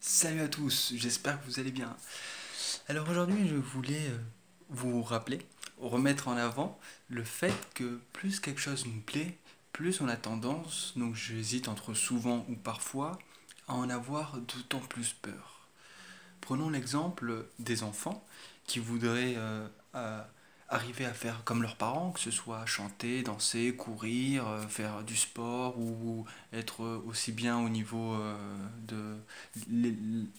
Salut à tous, j'espère que vous allez bien. Alors aujourd'hui, je voulais vous rappeler, remettre en avant le fait que plus quelque chose nous plaît, plus on a tendance, donc j'hésite entre souvent ou parfois, à en avoir d'autant plus peur. Prenons l'exemple des enfants qui voudraient arriver à faire comme leurs parents, que ce soit chanter, danser, courir, faire du sport ou être aussi bien au niveau de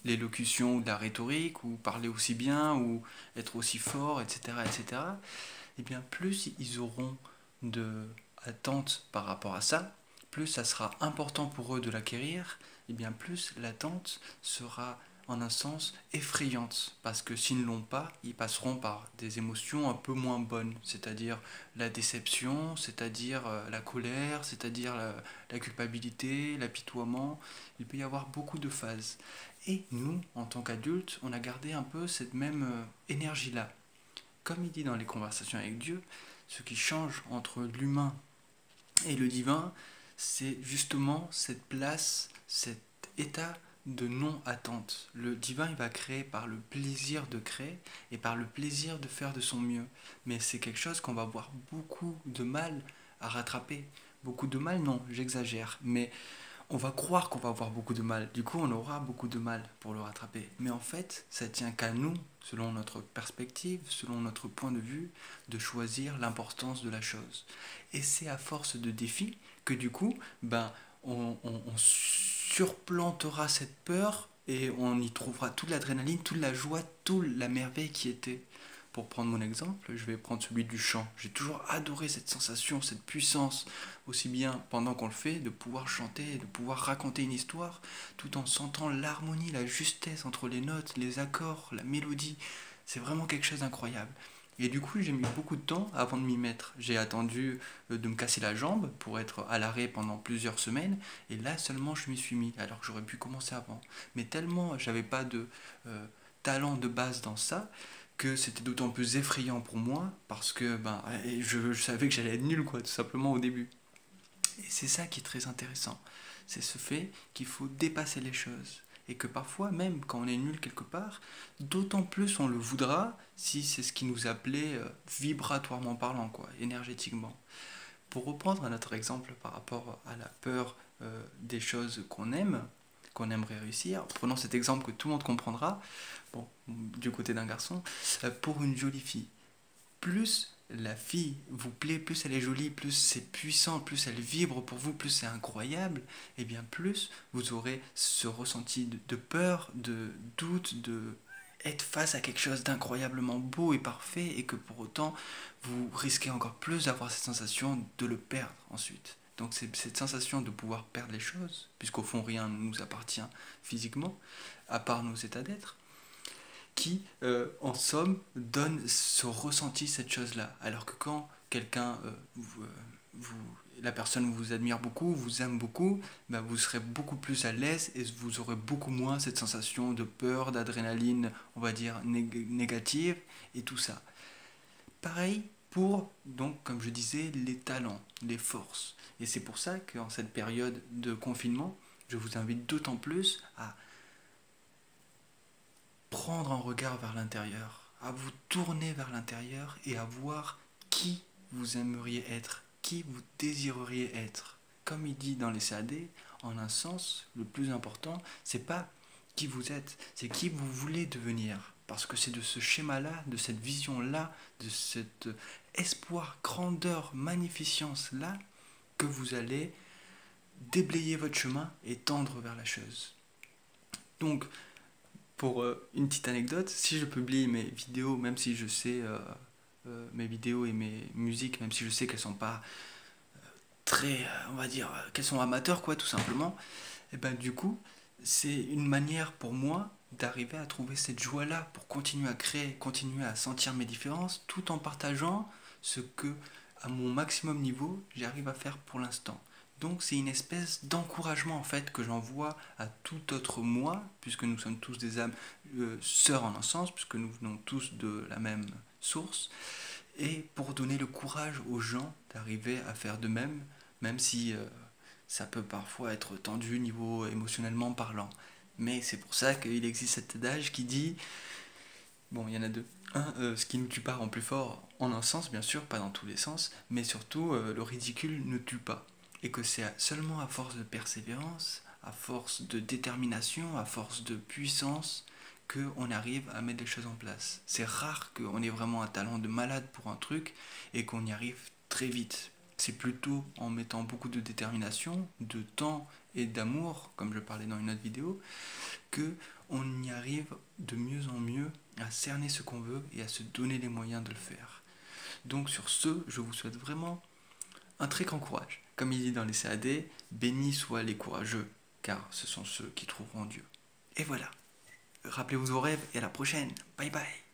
l'élocution ou de la rhétorique ou parler aussi bien ou être aussi fort, etc. etc. Et bien plus ils auront de attentes par rapport à ça, plus ça sera important pour eux de l'acquérir, et bien plus l'attente sera en un sens effrayante, parce que s'ils ne l'ont pas, ils passeront par des émotions un peu moins bonnes, c'est-à-dire la déception, c'est-à-dire la colère, c'est-à-dire la culpabilité, l'apitoiement. Il peut y avoir beaucoup de phases. Et nous, en tant qu'adultes, on a gardé un peu cette même énergie-là. Comme il dit dans les conversations avec Dieu, ce qui change entre l'humain et le divin, c'est justement cette place, cet état de non-attente. Le divin, il va créer par le plaisir de créer et par le plaisir de faire de son mieux. Mais c'est quelque chose qu'on va avoir beaucoup de mal à rattraper. Beaucoup de mal, non, j'exagère. Mais on va croire qu'on va avoir beaucoup de mal. Du coup, on aura beaucoup de mal pour le rattraper. Mais en fait, ça tient qu'à nous, selon notre perspective, selon notre point de vue, de choisir l'importance de la chose. Et c'est à force de défis que du coup, on surplantera cette peur et on y trouvera toute l'adrénaline, toute la joie, toute la merveille qui était. Pour prendre mon exemple, je vais prendre celui du chant. J'ai toujours adoré cette sensation, cette puissance, aussi bien pendant qu'on le fait, de pouvoir chanter, de pouvoir raconter une histoire, tout en sentant l'harmonie, la justesse entre les notes, les accords, la mélodie. C'est vraiment quelque chose d'incroyable. Et du coup, j'ai mis beaucoup de temps avant de m'y mettre. J'ai attendu de me casser la jambe pour être à l'arrêt pendant plusieurs semaines, et là seulement je m'y suis mis, alors que j'aurais pu commencer avant. Mais tellement j'avais pas de talent de base dans ça, que c'était d'autant plus effrayant pour moi, parce que je savais que j'allais être nul, quoi, tout simplement au début. Et c'est ça qui est très intéressant. C'est ce fait qu'il faut dépasser les choses. Et que parfois, même quand on est nul quelque part, d'autant plus on le voudra si c'est ce qui nous appelait vibratoirement parlant, quoi, énergétiquement. Pour reprendre un autre exemple par rapport à la peur des choses qu'on aimerait réussir, prenons cet exemple que tout le monde comprendra, bon, du côté d'un garçon, pour une jolie fille. Plus la fille vous plaît, plus elle est jolie, plus c'est puissant, plus elle vibre pour vous, plus c'est incroyable, et bien plus vous aurez ce ressenti de peur, de doute, de être face à quelque chose d'incroyablement beau et parfait, et que pour autant vous risquez encore plus d'avoir cette sensation de le perdre ensuite. Donc c'est cette sensation de pouvoir perdre les choses, puisqu'au fond rien ne nous appartient physiquement, à part nos états d'être, qui, en somme, donne ce ressenti, cette chose-là. Alors que quand quelqu'un, la personne vous admire beaucoup, vous aime beaucoup, ben vous serez beaucoup plus à l'aise et vous aurez beaucoup moins cette sensation de peur, d'adrénaline, on va dire, négative et tout ça. Pareil pour, donc, comme je disais, les talents, les forces. Et c'est pour ça qu'en cette période de confinement, je vous invite d'autant plus à prendre un regard vers l'intérieur, à vous tourner vers l'intérieur et à voir qui vous aimeriez être, qui vous désireriez être. Comme il dit dans les CAD, en un sens, le plus important, c'est pas qui vous êtes, c'est qui vous voulez devenir. Parce que c'est de ce schéma-là, de cette vision-là, de cet espoir, grandeur, magnificence-là, que vous allez déblayer votre chemin et tendre vers la chose. Donc, pour une petite anecdote, si je publie mes vidéos, même si je sais mes vidéos et mes musiques, même si je sais qu'elles sont pas très, on va dire, qu'elles sont amateurs, quoi, tout simplement, et ben du coup, c'est une manière pour moi d'arriver à trouver cette joie-là pour continuer à créer, continuer à sentir mes différences, tout en partageant ce que, à mon maximum niveau, j'arrive à faire pour l'instant. Donc c'est une espèce d'encouragement en fait que j'envoie à tout autre moi, puisque nous sommes tous des âmes sœurs en un sens, puisque nous venons tous de la même source, et pour donner le courage aux gens d'arriver à faire de même si ça peut parfois être tendu niveau émotionnellement parlant. Mais c'est pour ça qu'il existe cet adage qui dit, bon, il y en a deux. Un, ce qui ne tue pas rend plus fort, en un sens bien sûr, pas dans tous les sens, mais surtout le ridicule ne tue pas. Et que c'est seulement à force de persévérance, à force de détermination, à force de puissance, qu'on arrive à mettre des choses en place. C'est rare qu'on ait vraiment un talent de malade pour un truc et qu'on y arrive très vite. C'est plutôt en mettant beaucoup de détermination, de temps et d'amour, comme je parlais dans une autre vidéo, que on y arrive de mieux en mieux à cerner ce qu'on veut et à se donner les moyens de le faire. Donc sur ce, je vous souhaite vraiment un très grand courage. Comme il dit dans les CAD, bénis soient les courageux, car ce sont ceux qui trouveront Dieu. Et voilà, rappelez-vous vos rêves et à la prochaine. Bye bye.